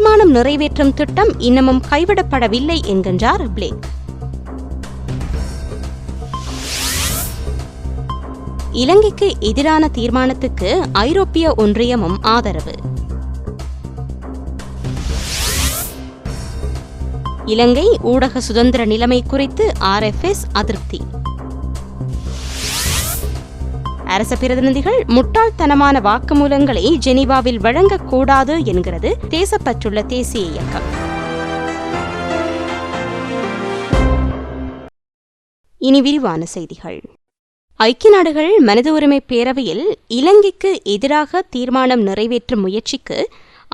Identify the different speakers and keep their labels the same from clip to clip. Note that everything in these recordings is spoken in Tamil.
Speaker 1: தீர்மானம் நிறைவேற்றும் திட்டம் இன்னமும் கைவிடப்படவில்லை என்கின்றார் பிளேக். இலங்கைக்கு எதிரான தீர்மானத்துக்கு ஐரோப்பிய ஒன்றியமும் ஆதரவு. இலங்கை ஊடக சுதந்திர நிலைமை குறித்து RFS அதிருப்தி. அரச பிரதிநிதிகள் முட்டாள்தனமான வாக்குமூலங்களை ஜெனீவாவில் வழங்கக்கூடாது என்கிறது தேசப்பற்றுள்ள தேசிய இயக்கம். இனி விரிவான செய்திகள். ஐக்கிய நாடுகள் மனித உரிமை பேரவையில் இலங்கைக்கு எதிராக தீர்மானம் நிறைவேற்றும் முயற்சிக்கு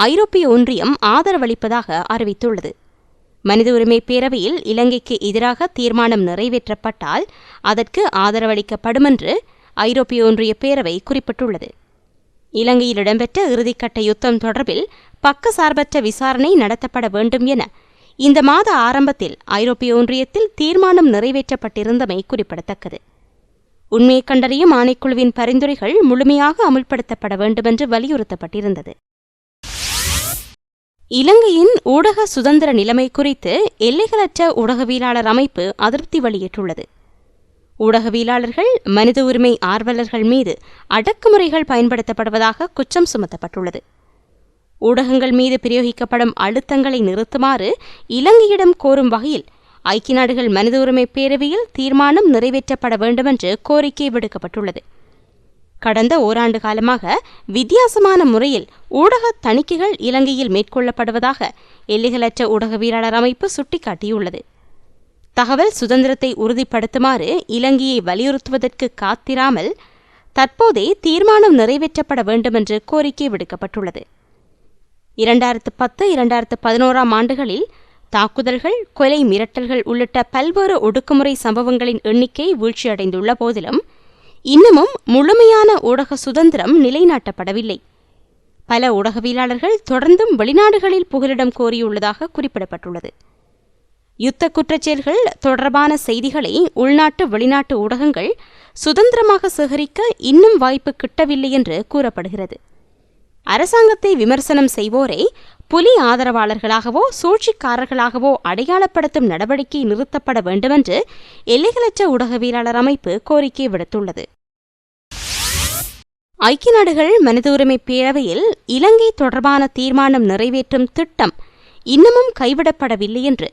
Speaker 1: ஐரோப்பிய ஒன்றியம் ஆதரவளிப்பதாக அறிவித்துள்ளது. மனித உரிமை பேரவையில் இலங்கைக்கு எதிராக தீர்மானம் நிறைவேற்றப்பட்டால் அதற்கு ஆதரவளிக்கப்படும் என்று ஐரோப்பிய ஒன்றிய பேரவை குறிப்பிட்டுள்ளது. இலங்கையில் இடம்பெற்ற இறுதிக்கட்ட யுத்தம் தொடர்பில் பக்கசார்பற்ற விசாரணை நடத்தப்பட வேண்டும் என இந்த மாத ஆரம்பத்தில் ஐரோப்பிய ஒன்றியத்தில் தீர்மானம் நிறைவேற்றப்பட்டிருந்தமை குறிப்பிடத்தக்கது. உண்மையை கண்டறியும் ஆணைக்குழுவின் பரிந்துரைகள் முழுமையாக அமுல்படுத்தப்பட வேண்டும் என்று வலியுறுத்தப்பட்டிருந்தது. இலங்கையின் ஊடக சுதந்திர நிலைமை குறித்து எல்லைகளற்ற ஊடகவியலாளர் அமைப்பு அதிருப்தி வெளியிட்டுள்ளது. ஊடகவியலாளர்கள் மனித உரிமை ஆர்வலர்கள் மீது அடக்குமுறைகள் பயன்படுத்தப்படுவதாக குற்றம் சுமத்தப்பட்டுள்ளது. ஊடகங்கள் மீது பிரயோகிக்கப்படும் அழுத்தங்களை நிறுத்துமாறு இலங்கையிடம் கோரும் வகையில் ஐக்கிய நாடுகள் மனித உரிமை பேரவையில் தீர்மானம் நிறைவேற்றப்பட வேண்டுமென்று கோரிக்கை விடுக்கப்பட்டுள்ளது. கடந்த ஓராண்டு காலமாக வித்தியாசமான முறையில் ஊடக தணிக்கைகள் இலங்கையில் மேற்கொள்ளப்படுவதாக எல்லைகளற்ற ஊடகவியலாளர் அமைப்பு சுட்டிக்காட்டியுள்ளது. தகவல் சுதந்திரத்தை உறுதிப்படுத்துமாறு இலங்கையை வலியுறுத்துவதற்கு காத்திராமல் தற்போதே தீர்மானம் நிறைவேற்றப்பட வேண்டுமென்று கோரிக்கை விடுக்கப்பட்டுள்ளது. 2010-2011 ஆண்டுகளில் தாக்குதல்கள், கொலை, மிரட்டல்கள் உள்ளிட்ட பல்வேறு ஒடுக்குமுறை சம்பவங்களின் எண்ணிக்கை வீழ்ச்சியடைந்துள்ள போதிலும் இன்னமும் முழுமையான ஊடக சுதந்திரம் நிலைநாட்டப்படவில்லை. பல ஊடகவியலாளர்கள் தொடர்ந்தும் வெளிநாடுகளில் புகலிடம் கோரியுள்ளதாக குறிப்பிடப்பட்டுள்ளது. யுத்த குற்றச்செயல்கள் தொடர்பான செய்திகளை உள்நாட்டு வெளிநாட்டு ஊடகங்கள் சுதந்திரமாக சேகரிக்க இன்னும் வாய்ப்பு கிட்டவில்லை என்று கூறப்படுகிறது. அரசாங்கத்தை விமர்சனம் செய்வோரை புலி ஆதரவாளர்களாகவோ சூழ்ச்சிக்காரர்களாகவோ அடையாளப்படுத்தும் நடவடிக்கை நிறுத்தப்பட வேண்டுமென்று எல்லைகளற்ற ஊடகவியலாளர் அமைப்பு கோரிக்கை விடுத்துள்ளது. ஐக்கிய நாடுகள் மனித உரிமை பேரவையில் இலங்கை தொடர்பான தீர்மானம் நிறைவேற்றும் திட்டம் இன்னமும் கைவிடப்படவில்லை என்று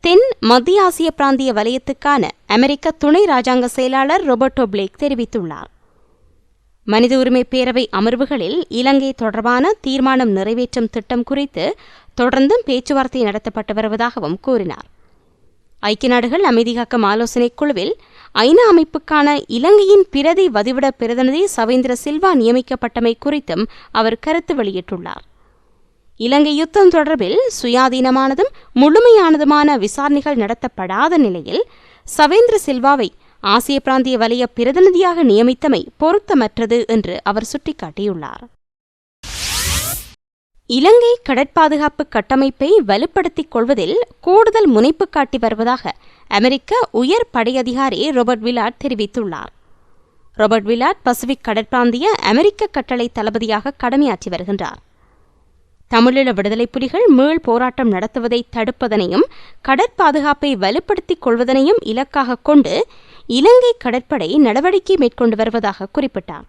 Speaker 1: தென் மத்திய ஆசிய பிராந்திய வலயத்துக்கான அமெரிக்க துணை ராஜாங்க செயலாளர் ரோபர்டோ பிளேக் தெரிவித்துள்ளார். மனித உரிமை பேரவை அமர்வுகளில் இலங்கை தொடர்பான தீர்மானம் நிறைவேற்றும் திட்டம் குறித்து தொடர்ந்தும் பேச்சுவார்த்தை நடத்தப்பட்டு வருவதாகவும் கூறினார். ஐக்கிய நாடுகள் அமைதி காக்கும் ஆலோசனைக் குழுவில் ஐநா அமைப்புக்கான இலங்கையின் பிரதி வதிவிட பிரதிநிதி சவேந்திர சில்வா நியமிக்கப்பட்டமை குறித்தும் அவர் கருத்து வெளியிட்டுள்ளார். இலங்கை யுத்தம் தொடர்பில் சுயாதீனமானதும் முழுமையானதுமான விசாரணைகள் நடத்தப்படாத நிலையில் சவேந்திர சில்வாவை ஆசிய பிராந்திய வலய பிரதிநிதியாக நியமித்தமை பொருத்தமற்றது என்று அவர் சுட்டிக்காட்டியுள்ளார். இலங்கை கடற்பாதுகாப்பு கட்டமைப்பை வலுப்படுத்திக் கொள்வதில் கூடுதல் முனைப்பு காட்டி வருவதாக அமெரிக்க உயர் படையதிகாரி ரோபர்ட் வில்லார்ட் தெரிவித்துள்ளார். ரோபர்ட் வில்லார்ட் பசிபிக் கடற்பிராந்திய அமெரிக்க கட்டளை தளபதியாக கடமையாற்றி வருகின்றார். தமிழீழ விடுதலை புலிகள் மீள் போராட்டம் நடத்துவதை தடுப்பதனையும் கடற்பாதுகாப்பை வலுப்படுத்திக் கொள்வதனையும் இலக்காக கொண்டு இலங்கை கடற்படை நடவடிக்கை மேற்கொண்டு வருவதாக குறிப்பிட்டார்.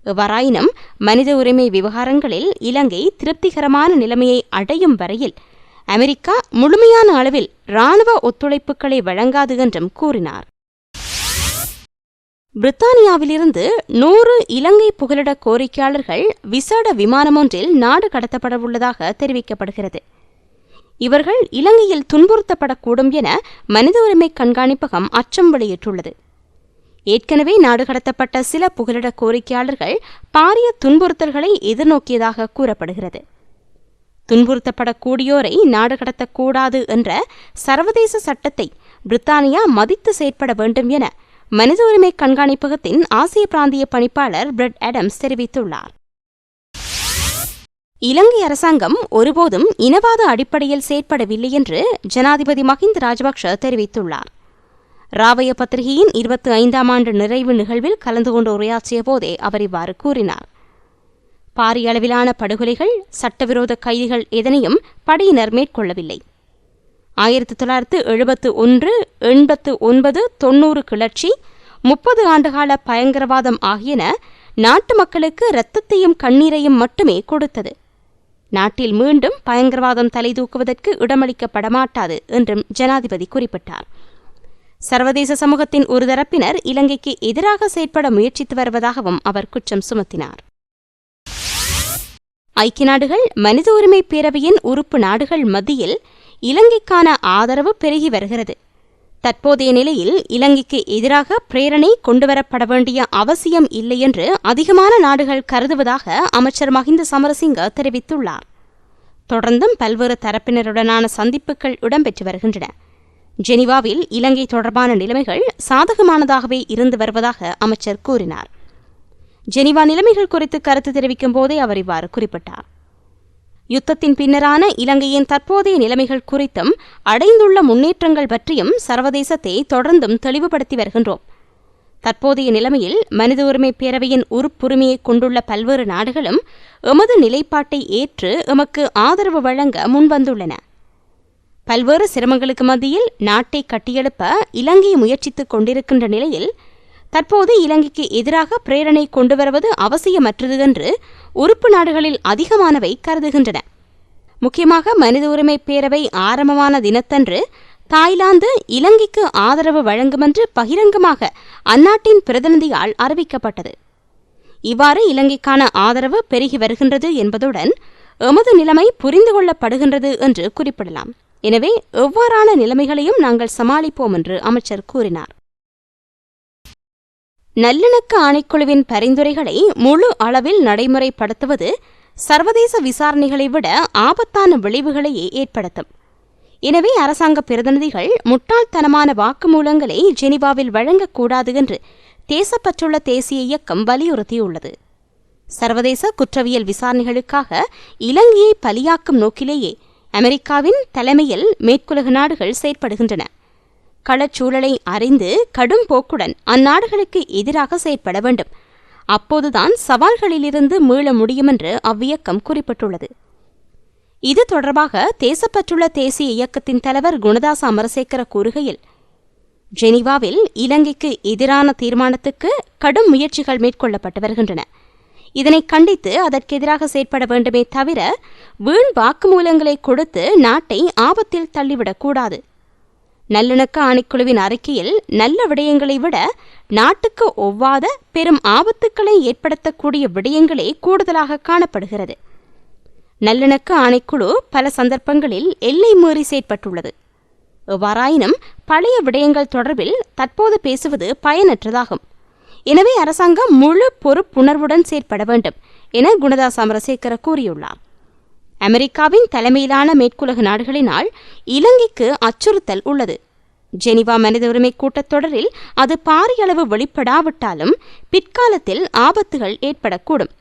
Speaker 1: எவ்வாறாயினும் மனித உரிமை விவகாரங்களில் இலங்கை திருப்திகரமான நிலைமையை அடையும் வரையில் அமெரிக்கா முழுமையான அளவில் இராணுவ ஒத்துழைப்புகளை வழங்காது என்றும் கூறினார். பிரித்தானியாவிலிருந்து 100 இலங்கை புகலிட கோரிக்கையாளர்கள் விசேட விமானம் ஒன்றில் நாடு கடத்தப்படவுள்ளதாக தெரிவிக்கப்படுகிறது. இவர்கள் இலங்கையில் துன்புறுத்தப்படக்கூடும் என மனித உரிமை கண்காணிப்பகம் அச்சம் வெளியிட்டுள்ளது. ஏற்கனவே நாடு கடத்தப்பட்ட சில புகலிட கோரிக்கையாளர்கள் பாரிய துன்புறுத்தல்களை எதிர்நோக்கியதாக கூறப்படுகிறது. துன்புறுத்தப்படக்கூடியோரை நாடு கடத்தக்கூடாது என்ற சர்வதேச சட்டத்தை பிரித்தானியா மதித்து செயற்பட வேண்டும் என மனித உரிமை கண்காணிப்பகத்தின் ஆசிய பிராந்திய பணிப்பாளர் பிரெட் ஆடம்ஸ் தெரிவித்துள்ளார். இலங்கை அரசாங்கம் ஒருபோதும் இனவாத அடிப்படையில் செயற்படவில்லை என்று ஜனாதிபதி மஹிந்த ராஜபக்ஷ தெரிவித்துள்ளார். ராவய பத்திரிகையின் 25ஆம் ஆண்டு நிறைவு நிகழ்வில் கலந்து கொண்டு உரையாற்றிய போதே அவர் இவ்வாறு கூறினார். பாரிய அளவிலான படுகொலைகள், சட்டவிரோத கைதிகள் எதனையும் படையினர் மேற்கொள்ளவில்லை. 1971, 89, 90 கிளர்ச்சி, 30 ஆண்டுகால பயங்கரவாதம் ஆகியன நாட்டு மக்களுக்கு இரத்தத்தையும் கண்ணீரையும் மட்டுமே கொடுத்தது. நாட்டில் மீண்டும் பயங்கரவாதம் தலைதூக்குவதற்கு இடமளிக்கப்பட மாட்டாது என்றும் ஜனாதிபதி குறிப்பிட்டார். சர்வதேச சமூகத்தின் ஒரு தரப்பினர் இலங்கைக்கு எதிராக செயற்பட முயற்சித்து வருவதாகவும் அவர் குற்றம் சுமத்தினார். ஐக்கிய நாடுகள் மனித உரிமை பேரவையின் உறுப்பு நாடுகள் மத்தியில் இலங்கைக்கான ஆதரவு பெருகி வருகிறது. தற்போதைய நிலையில் இலங்கைக்கு எதிராக பிரேரணை கொண்டுவரப்பட வேண்டிய அவசியம் இல்லை என்று அதிகமான நாடுகள் கருதுவதாக அமைச்சர் மஹிந்த சமரசிங்க தெரிவித்துள்ளார். தொடர்ந்தும் பல்வேறு தரப்பினருடனான சந்திப்புகள் இடம்பெற்று வருகின்றன. ஜெனீவாவில் இலங்கை தொடர்பான நிலைமைகள் சாதகமானதாகவே இருந்து வருவதாக அமைச்சர் கூறினார். ஜெனீவா நிலைமைகள் குறித்து கருத்து தெரிவிக்கும் போதே அவர் இவ்வாறு குறிப்பிட்டார். யுத்தத்தின் பின்னரான இலங்கையின் தற்போதைய நிலைமைகள் குறித்தும் அடைந்துள்ள முன்னேற்றங்கள் பற்றியும் சர்வதேசத்தை தொடர்ந்தும் தெளிவுபடுத்தி வருகின்றோம். தற்போதைய நிலைமையில் மனித உரிமை பேரவையின் உறுப்புரிமையை கொண்டுள்ள பல்வேறு நாடுகளும் எமது நிலைப்பாட்டை ஏற்று எமக்கு ஆதரவு வழங்க முன்வந்துள்ளன. பல்வேறு சிரமங்களுக்கு மத்தியில் நாட்டை கட்டியெழுப்ப இலங்கை முயற்சித்துக் கொண்டிருக்கின்ற நிலையில் தற்போது இலங்கைக்கு எதிராக பிரேரணை கொண்டுவருவது அவசியமற்றது என்று உறுப்பு நாடுகளில் அதிகமானவை கருதுகின்றன. முக்கியமாக மனித உரிமை பேரவை ஆரம்பமான தினத்தன்று தாய்லாந்து இலங்கைக்கு ஆதரவு வழங்கும் என்று பகிரங்கமாக அந்நாட்டின் பிரதிநிதியால் அறிவிக்கப்பட்டது. இவ்வாறு இலங்கைக்கான ஆதரவு பெருகி வருகின்றது என்பதுடன் எமது நிலைமை புரிந்து கொள்ளப்படுகின்றது என்று குறிப்பிடலாம். எனவே எவ்வாறான நிலைமைகளையும் நாங்கள் சமாளிப்போம் என்று அமைச்சர் கூறினார். நல்லிணக்க ஆணைக்குழுவின் பரிந்துரைகளை முழு அளவில் நடைமுறைப்படுத்துவது சர்வதேச விசாரணைகளை விட ஆபத்தான விளைவுகளையே ஏற்படுத்தும். எனவே அரசாங்க பிரதிநிதிகள் முட்டாள்தனமான வாக்குமூலங்களை ஜெனீவாவில் வழங்கக்கூடாது என்று தேசப்பற்றுள்ள தேசிய இயக்கம் வலியுறுத்தியுள்ளது. சர்வதேச குற்றவியல் விசாரணைகளுக்காக இலங்கையை பலியாக்கும் நோக்கிலேயே அமெரிக்காவின் தலைமையில் மேற்குலக நாடுகள் செயற்படுகின்றன. களச்சூழலை அறிந்து கடும் போக்குடன் அந்நாடுகளுக்கு எதிராக செயற்பட வேண்டும். அப்போதுதான் சவால்களிலிருந்து மீள முடியும் என்று அவ்வியக்கம் குறிப்பிட்டுள்ளது. இது தொடர்பாக தேசப்பற்றுள்ள தேசிய இயக்கத்தின் தலைவர் குணதாச அமரசேகர கூறுகையில், ஜெனீவாவில் இலங்கைக்கு எதிரான தீர்மானத்துக்கு கடும் முயற்சிகள் மேற்கொள்ளப்பட்டு வருகின்றன. இதனை கண்டித்து அதற்கெதிராக செயற்பட வேண்டுமே தவிர வீண் வாக்குமூலங்களை கொடுத்து நாட்டை ஆபத்தில் தள்ளிவிடக்கூடாது. நல்லிணக்க ஆணைக்குழுவின் அறிக்கையில் நல்ல விடயங்களை விட நாட்டுக்கு ஒவ்வாத பெரும் ஆபத்துக்களை ஏற்படுத்தக்கூடிய விடயங்களே கூடுதலாக காணப்படுகிறது. நல்லிணக்க ஆணைக்குழு பல சந்தர்ப்பங்களில் எல்லை மீறி செயற்பட்டுள்ளது. எவ்வாறாயினும் பழைய விடயங்கள் தொடர்பில் தற்போது பேசுவது பயனற்றதாகும். எனவே அரசாங்கம் முழு பொறுப்புணர்வுடன் செயற்பட வேண்டும் என குணதாச அமரசேகர கூறியுள்ளார். அமெரிக்காவின் தலைமையிலான மேற்குலக நாடுகளினால் இலங்கைக்கு அச்சுறுத்தல் உள்ளது. ஜெனீவா மனித உரிமை கூட்டத்தொடரில் அது பாரிய அளவு வெளிப்படாவிட்டாலும் பிற்காலத்தில் ஆபத்துகள் ஏற்படக்கூடும்.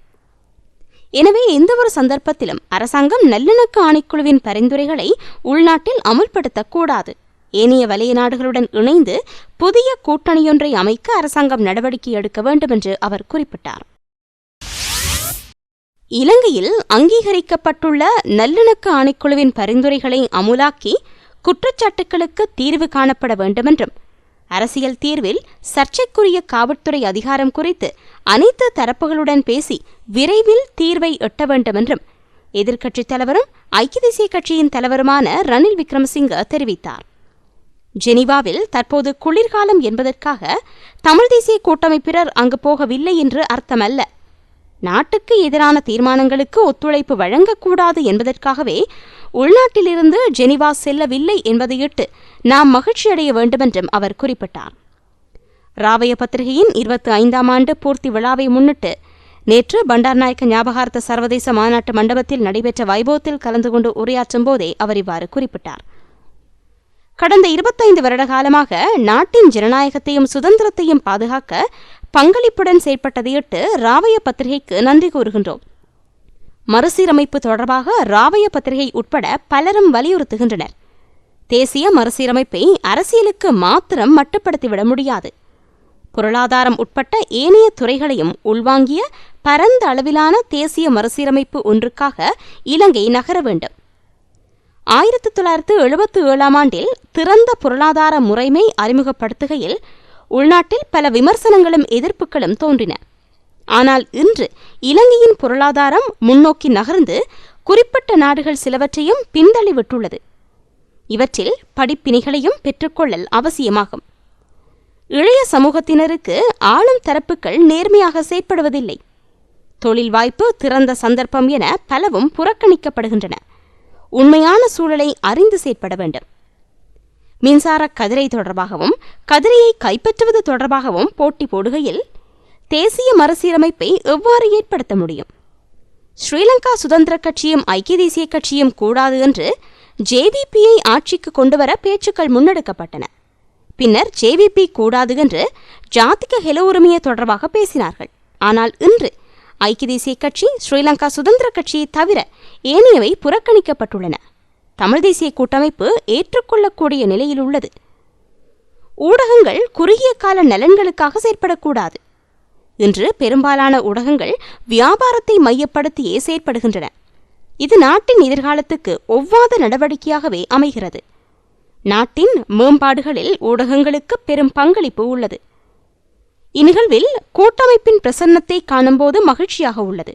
Speaker 1: எனவே எந்தவொரு சந்தர்ப்பத்திலும் அரசாங்கம் நல்லிணக்க ஆணைக்குழுவின் பரிந்துரைகளை உள்நாட்டில் அமுல்படுத்தக்கூடாது. ஏனைய வலய நாடுகளுடன் இணைந்து புதிய கூட்டணியொன்றை அமைக்க அரசாங்கம் நடவடிக்கை எடுக்க வேண்டும் என்று அவர் குறிப்பிட்டார். இலங்கையில் அங்கீகரிக்கப்பட்டுள்ள நல்லிணக்க ஆணைக்குழுவின் பரிந்துரைகளை அமுலாக்கி குற்றச்சாட்டுகளுக்கு தீர்வு காணப்பட வேண்டுமென்றும் அரசியல் தீர்வில் சர்ச்சைக்குரிய காவல்துறை அதிகாரம் குறித்து அனைத்து தரப்புகளுடன் பேசி விரைவில் தீர்வை எட்ட வேண்டுமென்றும் எதிர்க்கட்சித் தலைவரும் ஐக்கிய தேசிய கட்சியின் தலைவருமான ரணில் விக்ரமசிங்க தெரிவித்தார். ஜெனீவாவில் தற்போது குளிர்காலம் என்பதற்காக தமிழ் தேசிய கூட்டமைப்பினர் அங்கு போகவில்லை என்று அர்த்தமல்ல. நாட்டுக்கு எதிரான தீர்மானங்களுக்கு ஒத்துழைப்பு வழங்கக்கூடாது என்பதற்காகவே உள்நாட்டிலிருந்து ஜெனீவா செல்லவில்லை என்பதையிட்டு நாம் மகிழ்ச்சியடைய வேண்டுமென்றும் அவர் குறிப்பிட்டார். ராவய பத்திரிகையின் 25ஆம் ஆண்டு பூர்த்தி விழாவை முன்னிட்டு நேற்று பண்டார்நாயக்க ஞாபகார்த்த சர்வதேச மாநாட்டு மண்டபத்தில் நடைபெற்ற வைபவத்தில் கலந்து கொண்டு உரையாற்றும் போதே அவர் இவ்வாறு குறிப்பிட்டார். கடந்த 25 வருட காலமாக நாட்டின் ஜனநாயகத்தையும் சுதந்திரத்தையும் பாதுகாக்க பங்களிப்புடன் செயற்பட்டதையிட்டு ராவய பத்திரிகைக்கு நன்றி கூறுகின்றோம். மறுசீரமைப்பு தொடர்பாக ராவய பத்திரிகை உட்பட பலரும் வலியுறுத்துகின்றனர். தேசிய மறுசீரமைப்பை அரசியலுக்கு மாத்திரம் மட்டுப்படுத்திவிட முடியாது. பொருளாதாரம் உட்பட்ட ஏனைய துறைகளையும் உள்வாங்கிய பரந்த அளவிலான தேசிய மறுசீரமைப்பு ஒன்றுக்காக இலங்கை நகர வேண்டும். 1977 ஆண்டில் திறந்த பொருளாதார முறைமை அறிமுகப்படுத்துகையில் உள்நாட்டில் பல விமர்சனங்களும் எதிர்ப்புகளும் தோன்றின. ஆனால் இன்று இலங்கையின் பொருளாதாரம் முன்னோக்கி நகர்ந்து குறிப்பிட்ட நாடுகள் சிலவற்றையும் பின்தள்ளிவிட்டுள்ளது. இவற்றில் படிப்பினைகளையும் பெற்றுக்கொள்ளல் அவசியமாகும். இளைய சமூகத்தினருக்கு ஆளும் தரப்புகள் நேர்மையாக செயற்படுவதில்லை. தொழில் வாய்ப்பு, திறந்த சந்தர்ப்பம் என பலவும் புறக்கணிக்கப்படுகின்றன. உண்மையான சூழலை அறிந்து செயற்பட வேண்டும். மின்சார கதிரை தொடர்பாகவும் கதிரையை கைப்பற்றுவது தொடர்பாகவும் போட்டி போடுகையில் தேசிய மறுசீரமைப்பை எவ்வாறு ஏற்படுத்த முடியும்? ஸ்ரீலங்கா சுதந்திர கட்சியும் ஐக்கிய தேசிய கட்சியும் கூடாது என்று ஜேவிபியை ஆட்சிக்கு கொண்டுவர பேச்சுக்கள் முன்னெடுக்கப்பட்டன. பின்னர் ஜேவிபி கூடாது என்று ஜாதிக ஹெல உரிமையை தொடர்பாக பேசினார்கள். ஆனால் இன்று ஐக்கிய தேசிய கட்சி, ஸ்ரீலங்கா சுதந்திர கட்சியை தவிர ஏனையவை புறக்கணிக்கப்பட்டுள்ளன. தமிழ் தேசிய கூட்டமைப்பு ஏற்றுக்கொள்ளக்கூடிய நிலையில் உள்ளது. ஊடகங்கள் குறுகிய கால நலன்களுக்காக செயற்படக்கூடாது. இன்று பெரும்பாலான ஊடகங்கள் வியாபாரத்தை மையப்படுத்தியே செயற்படுகின்றன. இது நாட்டின் எதிர்காலத்துக்கு ஒவ்வாத நடவடிக்கையாகவே அமைகிறது. நாட்டின் மேம்பாடுகளில் ஊடகங்களுக்கு பெரும் பங்களிப்பு உள்ளது. இந்நிகழ்வில் கூட்டமைப்பின் பிரசன்னத்தை காணும்போது மகிழ்ச்சியாக உள்ளது.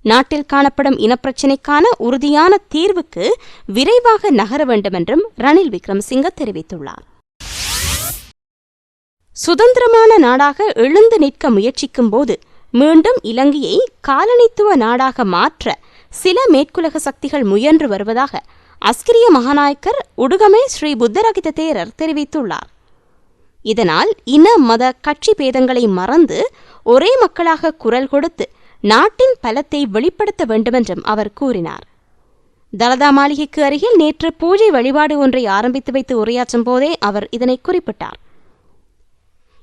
Speaker 1: நாட்டில் காணப்படும் இனப்பிரச்சினைக்கான உறுதியான தீர்வுக்கு விரைவாக நகர வேண்டும் என்றும் ரணில் விக்ரமசிங்க தெரிவித்துள்ளார். சுதந்திரமான நாடாக எழுந்து நிற்க முயற்சிக்கும் போது மீண்டும் இலங்கையை காலனித்துவ நாடாக மாற்ற சில மேற்குலக சக்திகள் முயன்று வருவதாக அஸ்கிரிய மகாநாயக்கர் உடுகமை ஸ்ரீ புத்தரகித தேரர் தெரிவித்துள்ளார். இதனால் இன மத கட்சி பேதங்களை மறந்து ஒரே மக்களாக குரல் கொடுத்து நாட்டின் பலத்தை வெளிப்படுத்த வேண்டுமென்றும் அவர் கூறினார். தலதா மாளிகைக்கு அருகில் நேற்று பூஜை வழிபாடு ஒன்றை ஆரம்பித்து வைத்து உரையாற்றும் போதே அவர் இதனை குறிப்பிட்டார்.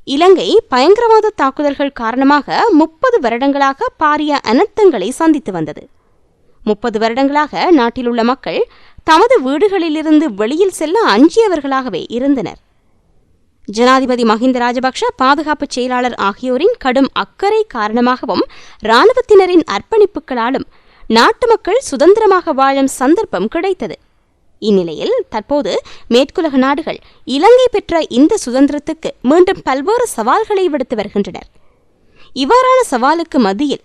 Speaker 1: இலங்கை பயங்கரவாத தாக்குதல்கள் காரணமாக 30 வருடங்களாக பாரிய அனர்த்தங்களை சந்தித்து வந்தது. 30 வருடங்களாக நாட்டில் உள்ள மக்கள் தமது வீடுகளிலிருந்து வெளியில் செல்ல அஞ்சியவர்களாகவே இருந்தனர். ஜனாதிபதி மஹிந்த ராஜபக்ஷ, பாதுகாப்பு செயலாளர் ஆகியோரின் கடும் அக்கறை காரணமாகவும் இராணுவத்தினரின் அர்ப்பணிப்புகளாலும் நாட்டு மக்கள் சுதந்திரமாக வாழும் சந்தர்ப்பம் கிடைத்தது. இந்நிலையில் தற்போது மேற்குலக நாடுகள் இலங்கை பெற்ற இந்த சுதந்திரத்துக்கு மீண்டும் பல்வேறு சவால்களை விடுத்து வருகின்றனர். இவ்வாறான சவாலுக்கு மத்தியில்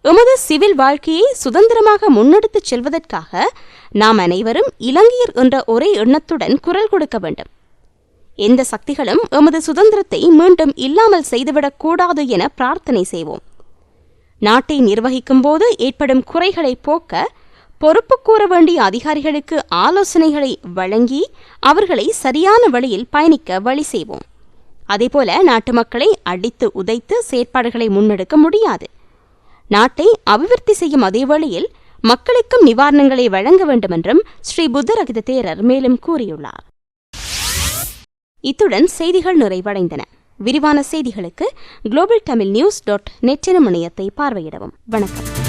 Speaker 1: எமது சிவில் வாழ்க்கையை சுதந்திரமாக முன்னெடுத்துச் செல்வதற்காக நாம் அனைவரும் இலங்கையர் என்ற ஒரே எண்ணத்துடன் குரல் கொடுக்க வேண்டும். எந்த சக்திகளும் எமது சுதந்திரத்தை மீண்டும் இல்லாமல் செய்துவிடக்கூடாது என பிரார்த்தனை செய்வோம். நாட்டை நிர்வகிக்கும் போது ஏற்படும் குறைகளை போக்க பொறுப்பு கூற வேண்டிய அதிகாரிகளுக்கு ஆலோசனைகளை வழங்கி அவர்களை சரியான வழியில் பயணிக்க வழி செய்வோம். அதேபோல நாட்டு மக்களை அடித்து உதைத்து செயற்பாடுகளை முன்னெடுக்க முடியாது. நாட்டை அபிவிருத்தி செய்யும் அதே வழியில் மக்களுக்கும் நிவாரணங்களை வழங்க வேண்டும் என்றும் ஸ்ரீ புத்தரகித தேரர் மேலும் கூறியுள்ளார். இத்துடன் செய்திகள் நிறைவடைந்தன. விரிவான செய்திகளுக்கு globaltamilnews.net எனும் இணையத்தை பார்வையிடவும். வணக்கம்.